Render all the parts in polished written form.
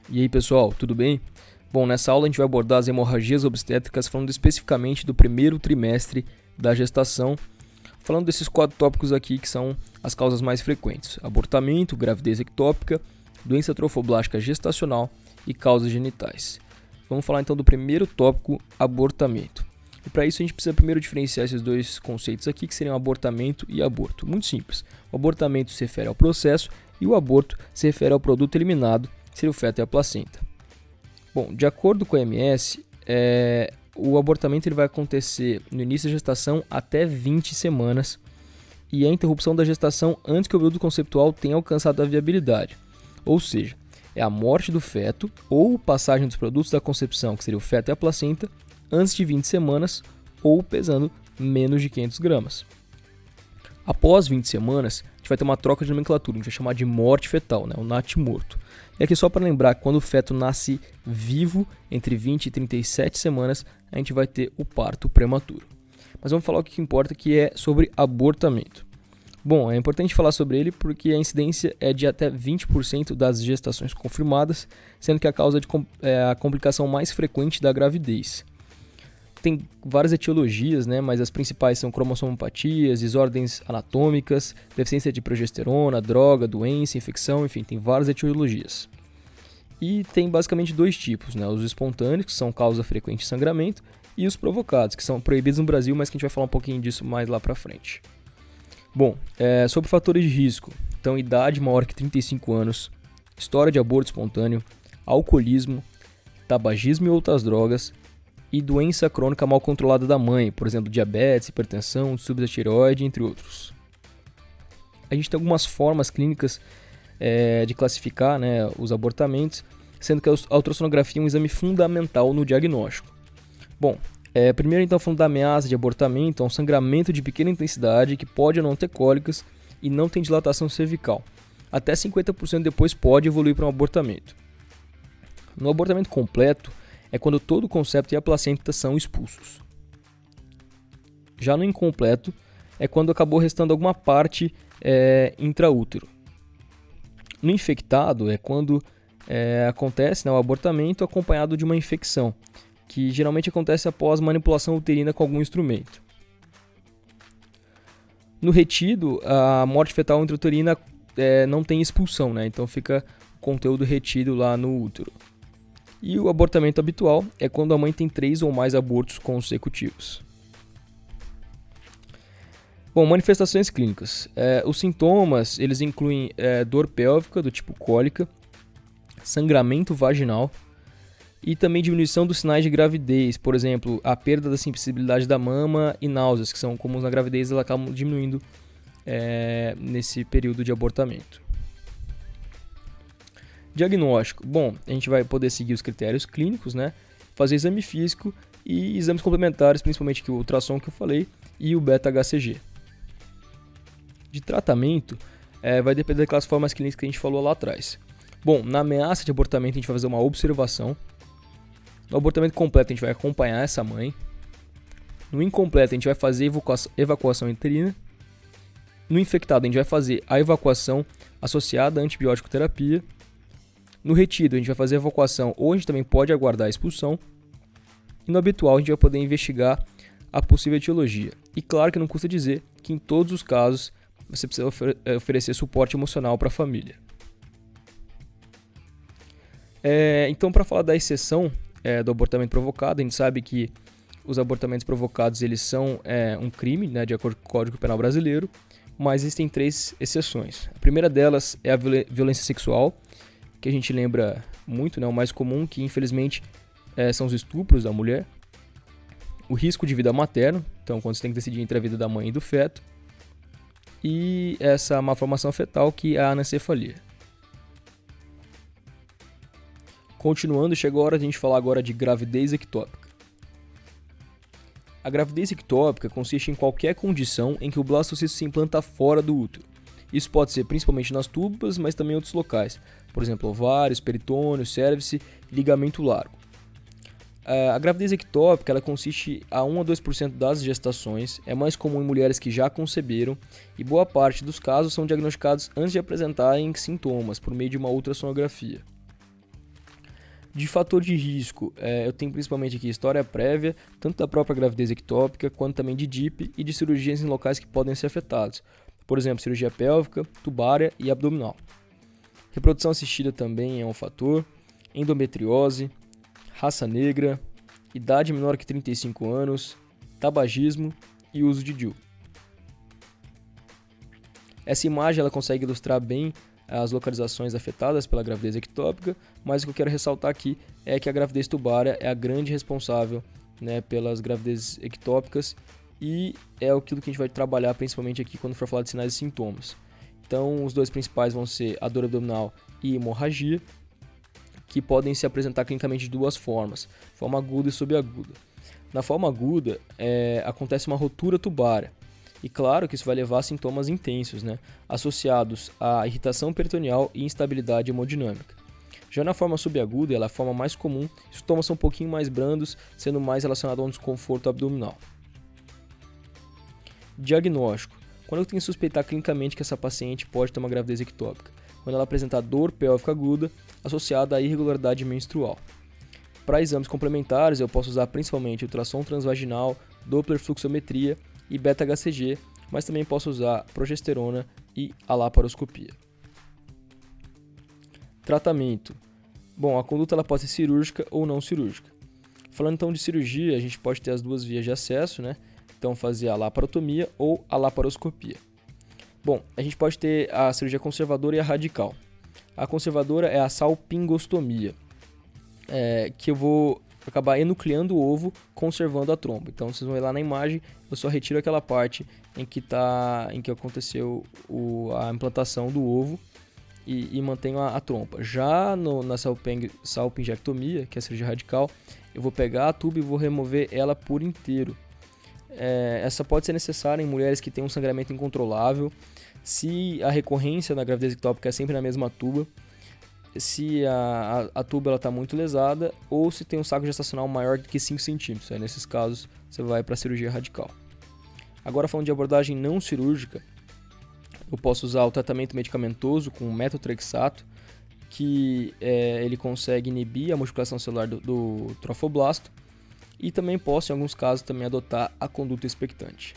E aí pessoal, tudo bem? Bom, nessa aula a gente vai abordar as hemorragias obstétricas falando especificamente do primeiro trimestre da gestação, falando desses 4 tópicos aqui que são as causas mais frequentes: abortamento, gravidez ectópica, doença trofoblástica gestacional e causas genitais. Vamos falar então do primeiro tópico, abortamento. E para isso a gente precisa primeiro diferenciar esses dois conceitos aqui, que seriam abortamento e aborto. Muito simples. O abortamento se refere ao processo e o aborto se refere ao produto eliminado, que seria o feto e a placenta. Bom, de acordo com a OMS, o abortamento ele vai acontecer no início da gestação até 20 semanas e a interrupção da gestação antes que o período conceptual tenha alcançado a viabilidade. Ou seja, é a morte do feto ou passagem dos produtos da concepção, que seria o feto e a placenta, antes de 20 semanas ou pesando menos de 500 gramas. Após 20 semanas, a gente vai ter uma troca de nomenclatura, a gente vai chamar de morte fetal, o natimorto. E aqui só para lembrar que quando o feto nasce vivo, entre 20 e 37 semanas, a gente vai ter o parto prematuro. Mas vamos falar o que importa, que é sobre abortamento. Bom, é importante falar sobre ele porque a incidência é de até 20% das gestações confirmadas, sendo que a causa é a complicação mais frequente da gravidez. Tem várias etiologias, mas as principais são cromossomopatias, desordens anatômicas, deficiência de progesterona, droga, doença, infecção, enfim, tem várias etiologias. E tem basicamente 2 tipos, os espontâneos, que são causa frequente de sangramento, e os provocados, que são proibidos no Brasil, mas que a gente vai falar um pouquinho disso mais lá pra frente. Bom, sobre fatores de risco, então idade maior que 35 anos, história de aborto espontâneo, alcoolismo, tabagismo e outras drogas, e doença crônica mal controlada da mãe, por exemplo, diabetes, hipertensão, distúrbio da tireoide, entre outros. A gente tem algumas formas clínicas de classificar os abortamentos, sendo que a ultrassonografia é um exame fundamental no diagnóstico. Bom, primeiro então falando da ameaça de abortamento, é um sangramento de pequena intensidade que pode ou não ter cólicas e não tem dilatação cervical. Até 50% depois pode evoluir para um abortamento. No abortamento completo, é quando todo o concepto e a placenta são expulsos. Já no incompleto, é quando acabou restando alguma parte intraútero. No infectado, é quando acontece o abortamento acompanhado de uma infecção, que geralmente acontece após manipulação uterina com algum instrumento. No retido, a morte fetal intrauterina não tem expulsão, então fica o conteúdo retido lá no útero. E o abortamento habitual é quando a mãe tem 3 ou mais abortos consecutivos. Bom, manifestações clínicas. Os sintomas eles incluem dor pélvica do tipo cólica, sangramento vaginal e também diminuição dos sinais de gravidez. Por exemplo, a perda da sensibilidade da mama e náuseas, que são comuns na gravidez, elas acabam diminuindo nesse período de abortamento. Diagnóstico. Bom, a gente vai poder seguir os critérios clínicos, fazer exame físico e exames complementares, principalmente o ultrassom que eu falei e o beta-HCG. De tratamento, vai depender daquelas formas clínicas que a gente falou lá atrás. Bom, na ameaça de abortamento a gente vai fazer uma observação. No abortamento completo a gente vai acompanhar essa mãe. No incompleto a gente vai fazer evacuação uterina. No infectado a gente vai fazer a evacuação associada à antibiótico terapia. No retido, a gente vai fazer a evacuação ou a gente também pode aguardar a expulsão. E no habitual, a gente vai poder investigar a possível etiologia. E claro que não custa dizer que em todos os casos você precisa oferecer suporte emocional para a família. Então, para falar da exceção do abortamento provocado, a gente sabe que os abortamentos provocados eles são um crime, de acordo com o Código Penal Brasileiro, mas existem 3 exceções. A primeira delas é a violência sexual, que a gente lembra muito, o mais comum, que infelizmente são os estupros da mulher. O risco de vida materno, então quando você tem que decidir entre a vida da mãe e do feto. E essa malformação fetal, que é a anencefalia. Continuando, chegou a hora de a gente falar agora de gravidez ectópica. A gravidez ectópica consiste em qualquer condição em que o blastocisto se implanta fora do útero. Isso pode ser principalmente nas túbulas, mas também em outros locais. Por exemplo, ovários, peritônio, cérvice, ligamento largo. A gravidez ectópica ela consiste a 1 a 2% das gestações, é mais comum em mulheres que já conceberam e boa parte dos casos são diagnosticados antes de apresentarem sintomas, por meio de uma ultrassonografia. De fator de risco, eu tenho principalmente aqui história prévia, tanto da própria gravidez ectópica, quanto também de DIP e de cirurgias em locais que podem ser afetados. Por exemplo, cirurgia pélvica, tubária e abdominal. Reprodução assistida também é um fator, endometriose, raça negra, idade menor que 35 anos, tabagismo e uso de DIU. Essa imagem ela consegue ilustrar bem as localizações afetadas pela gravidez ectópica, mas o que eu quero ressaltar aqui é que a gravidez tubária é a grande responsável, né, pelas gravidezes ectópicas e é aquilo que a gente vai trabalhar principalmente aqui quando for falar de sinais e sintomas. Então, os dois principais vão ser a dor abdominal e hemorragia, que podem se apresentar clinicamente de duas formas, forma aguda e subaguda. Na forma aguda, acontece uma rotura tubária, e claro que isso vai levar a sintomas intensos, né, associados à irritação peritoneal e instabilidade hemodinâmica. Já na forma subaguda, ela é a forma mais comum, os sintomas são um pouquinho mais brandos, sendo mais relacionado a um desconforto abdominal. Diagnóstico. Quando eu tenho que suspeitar clinicamente que essa paciente pode ter uma gravidez ectópica? Quando ela apresentar dor pélvica aguda associada à irregularidade menstrual. Para exames complementares, eu posso usar principalmente ultrassom transvaginal, Doppler fluxometria e beta-HCG, mas também posso usar progesterona e a laparoscopia. Tratamento. Bom, a conduta ela pode ser cirúrgica ou não cirúrgica. Falando então de cirurgia, a gente pode ter as duas vias de acesso, né? Então fazer a laparotomia ou a laparoscopia. Bom, a gente pode ter a cirurgia conservadora e a radical. A conservadora é a salpingostomia, que eu vou acabar enucleando o ovo, conservando a trompa. Então vocês vão ver lá na imagem, eu só retiro aquela parte em que aconteceu a implantação do ovo e mantenho a trompa. Já na salpingectomia, que é a cirurgia radical, eu vou pegar a tuba e vou remover ela por inteiro. Essa pode ser necessária em mulheres que têm um sangramento incontrolável, se a recorrência da gravidez ectópica é sempre na mesma tuba, se a tuba está muito lesada ou se tem um saco gestacional maior do que 5 centímetros. Nesses casos, você vai para a cirurgia radical. Agora, falando de abordagem não cirúrgica, eu posso usar o tratamento medicamentoso com metotrexato, que ele consegue inibir a multiplicação celular do trofoblasto, e também posso, em alguns casos, também adotar a conduta expectante.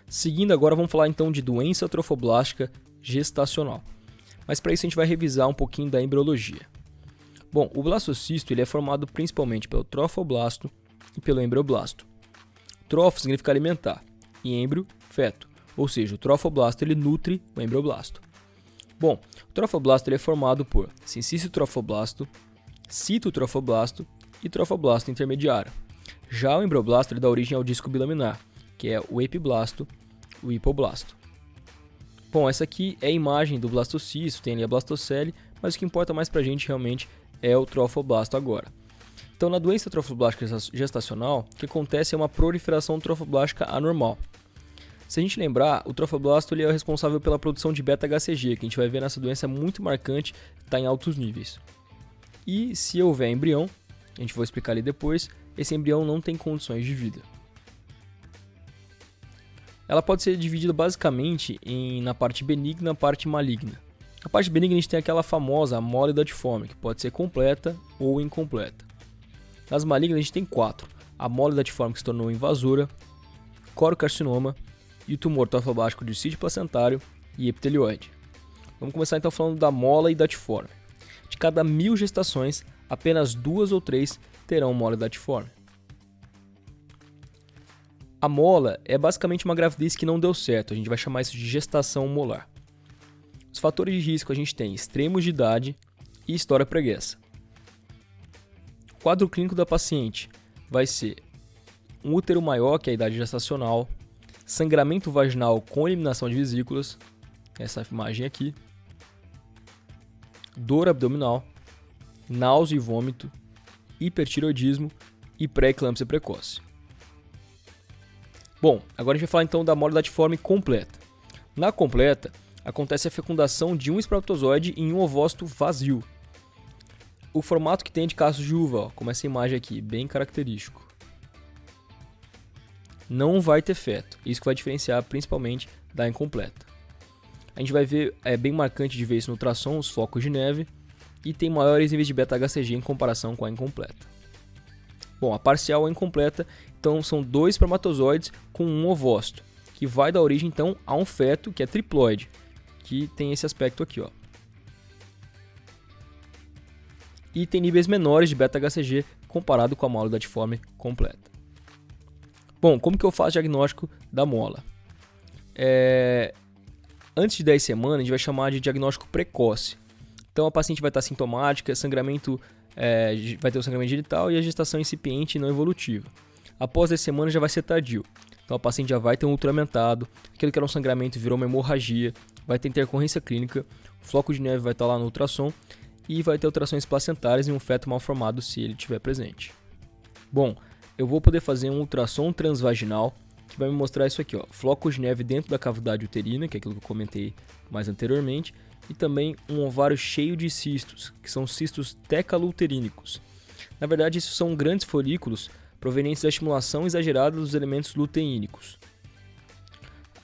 Seguindo agora, vamos falar então de doença trofoblástica gestacional. Mas para isso a gente vai revisar um pouquinho da embriologia. Bom, o blastocisto ele é formado principalmente pelo trofoblasto e pelo embrioblasto. Trofo significa alimentar e embrio, feto, ou seja, o trofoblasto ele nutre o embrioblasto. Bom, o trofoblasto ele é formado por sincício trofoblasto, citotrofoblasto e trofoblasto intermediário. Já o embrioblasto ele dá origem ao disco bilaminar, que é o epiblasto, o hipoblasto. Bom, essa aqui é a imagem do blastocisto, tem ali a blastocele, mas o que importa mais pra gente realmente é o trofoblasto agora. Então, na doença trofoblástica gestacional, o que acontece é uma proliferação trofoblástica anormal. Se a gente lembrar, o trofoblasto ele é o responsável pela produção de beta-HCG, que a gente vai ver nessa doença muito marcante, está em altos níveis. E se houver embrião, a gente vai explicar ali depois, esse embrião não tem condições de vida. Ela pode ser dividida basicamente na parte benigna e na parte maligna. A parte benigna a gente tem aquela famosa mole datiforme, que pode ser completa ou incompleta. Nas malignas a gente tem 4. A mole datiforme que se tornou invasora, corocarcinoma e o tumor trofoblástico de sítio placentário e epitelioide. Vamos começar então falando da mola e datiforme. De cada 1000 gestações, apenas 2 ou 3 terão mole datiforme. A mola é basicamente uma gravidez que não deu certo, a gente vai chamar isso de gestação molar. Os fatores de risco a gente tem extremos de idade e história pregressa. O quadro clínico da paciente vai ser um útero maior que a idade gestacional, sangramento vaginal com eliminação de vesículas, essa imagem aqui, dor abdominal, náusea e vômito, hipertireoidismo e pré-eclâmpsia precoce. Bom, agora a gente vai falar então da mole datiforme completa. Na completa, acontece a fecundação de um espermatozoide em um ovócito vazio. O formato que tem de cacho de uva, como essa imagem aqui, bem característico. Não vai ter feto, isso que vai diferenciar principalmente da incompleta. A gente vai ver, é bem marcante de ver isso no ultrassom, os focos de neve, e tem maiores níveis de beta-HCG em comparação com a incompleta. Bom, a parcial ou incompleta, então são 2 espermatozoides com um ovócito, que vai dar origem então a um feto que é triploide, que tem esse aspecto aqui, ó. E tem níveis menores de beta-HCG comparado com a mola datiforme completa. Bom, como que eu faço o diagnóstico da mola? Antes de 10 semanas, a gente vai chamar de diagnóstico precoce. Então, a paciente vai estar sintomática, sangramento, vai ter o sangramento genital e a gestação incipiente e não evolutiva. Após 10 semanas, já vai ser tardio. Então, a paciente já vai ter um ultramentado, aquilo que era um sangramento virou uma hemorragia, vai ter intercorrência clínica, o floco de neve vai estar lá no ultrassom e vai ter alterações placentárias e um feto mal formado se ele estiver presente. Bom, eu vou poder fazer um ultrassom transvaginal que vai me mostrar isso aqui, ó, flocos de neve dentro da cavidade uterina, que é aquilo que eu comentei mais anteriormente, e também um ovário cheio de cistos, que são cistos tecalo-uterínicos. Na verdade, isso são grandes folículos provenientes da estimulação exagerada dos elementos luteínicos.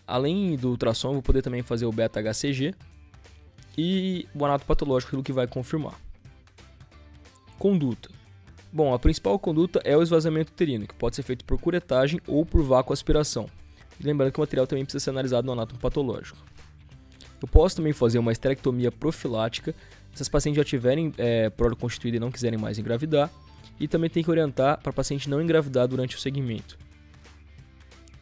Além do ultrassom, eu vou poder também fazer o beta-HCG e o anatopatológico, aquilo que vai confirmar. Conduta. Bom, a principal conduta é o esvaziamento uterino, que pode ser feito por curetagem ou por vácuo-aspiração. Lembrando que o material também precisa ser analisado no anatopatológico. Eu posso também fazer uma esterectomia profilática, se as pacientes já tiverem próstata constituída e não quiserem mais engravidar, e também tem que orientar para a paciente não engravidar durante o segmento.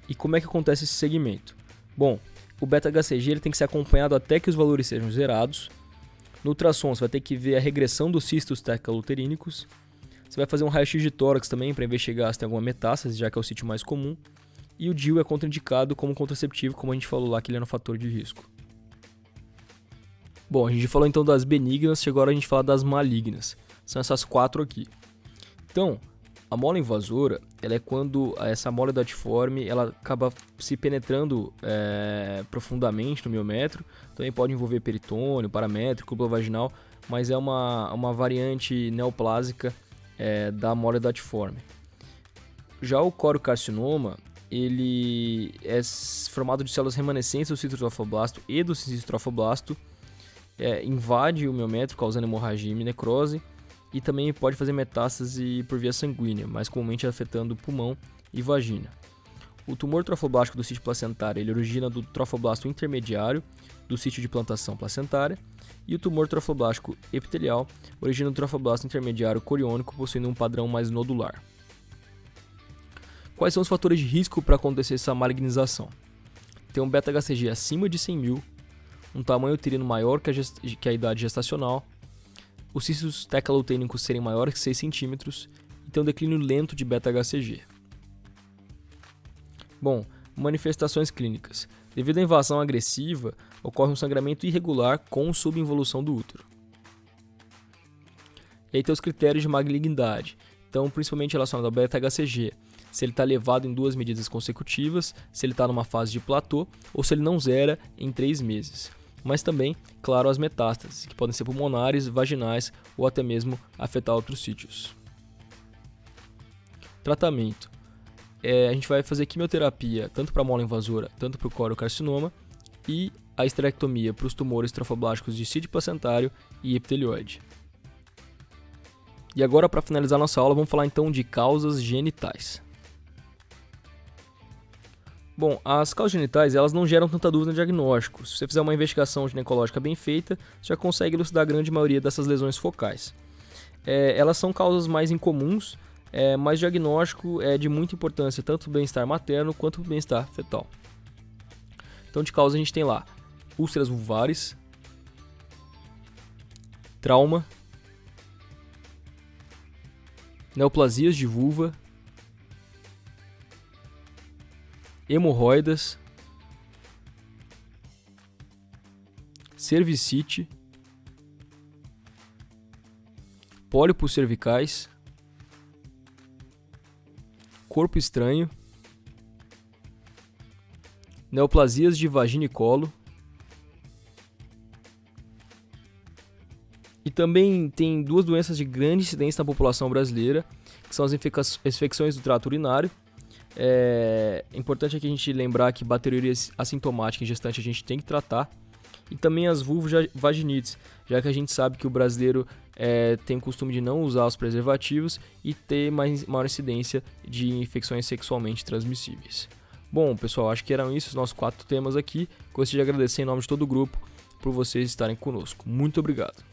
E como é que acontece esse segmento? Bom, o beta-HCG ele tem que ser acompanhado até que os valores sejam zerados. No ultrassom, você vai ter que ver a regressão dos cistos tecalo-uterínicos. Você vai fazer um raio-x de tórax também para investigar se tem alguma metástase, já que é o sítio mais comum. E o DIU é contraindicado como contraceptivo, como a gente falou lá, que ele é no fator de risco. Bom, a gente falou então das benignas, agora a gente fala das malignas. São essas 4 aqui. Então, a mola invasora, ela é quando essa mola datiforme ela acaba se penetrando profundamente no miométrio. Também pode envolver peritônio, paramétrio, cúpula vaginal, mas é uma variante neoplásica da mola datiforme. Já o coriocarcinoma, ele é formado de células remanescentes do citotrofoblasto e do cistotrofoblasto, invade o miométrio causando hemorragia e necrose, e também pode fazer metástase por via sanguínea, mais comumente afetando pulmão e vagina. O tumor trofoblástico do sítio placentário ele origina do trofoblasto intermediário do sítio de plantação placentária, e o tumor trofoblástico epitelial origina do trofoblasto intermediário coriônico, possuindo um padrão mais nodular. Quais são os fatores de risco para acontecer essa malignização? Tem um beta-HCG acima de 100.000, um tamanho uterino maior que a idade gestacional, os cistos tecalo-uterínicos serem maiores que 6 cm e ter um declínio lento de beta-HCG. Bom, manifestações clínicas. Devido à invasão agressiva, ocorre um sangramento irregular com subinvolução do útero. E aí tem os critérios de malignidade. Então, principalmente relacionado ao beta-HCG, se ele está elevado em 2 medidas consecutivas, se ele está numa fase de platô ou se ele não zera em 3 meses. Mas também, claro, as metástases, que podem ser pulmonares, vaginais ou até mesmo afetar outros sítios. Tratamento. A gente vai fazer quimioterapia tanto para a mola invasora, tanto para o coriocarcinoma, e a esterectomia para os tumores trofoblásticos de sítio placentário e epitelioide. E agora, para finalizar nossa aula, vamos falar então de causas genitais. Bom, as causas genitais elas não geram tanta dúvida no diagnóstico. Se você fizer uma investigação ginecológica bem feita, você já consegue elucidar a grande maioria dessas lesões focais. Elas são causas mais incomuns, mas o diagnóstico é de muita importância, tanto o bem-estar materno quanto o bem-estar fetal. Então, de causa a gente tem lá úlceras vulvares, trauma, neoplasias de vulva, hemorroidas, cervicite, pólipos cervicais, corpo estranho, neoplasias de vagina e colo, e também tem 2 doenças de grande incidência na população brasileira, que são as infecções do trato urinário. É importante aqui a gente lembrar que bacteriúria assintomática em gestante a gente tem que tratar, e também as vulvovaginites, já que a gente sabe que o brasileiro tem o costume de não usar os preservativos e ter maior incidência de infecções sexualmente transmissíveis. Bom, pessoal, acho que eram isso os nossos 4 temas aqui. Gostaria de agradecer em nome de todo o grupo por vocês estarem conosco. Muito obrigado.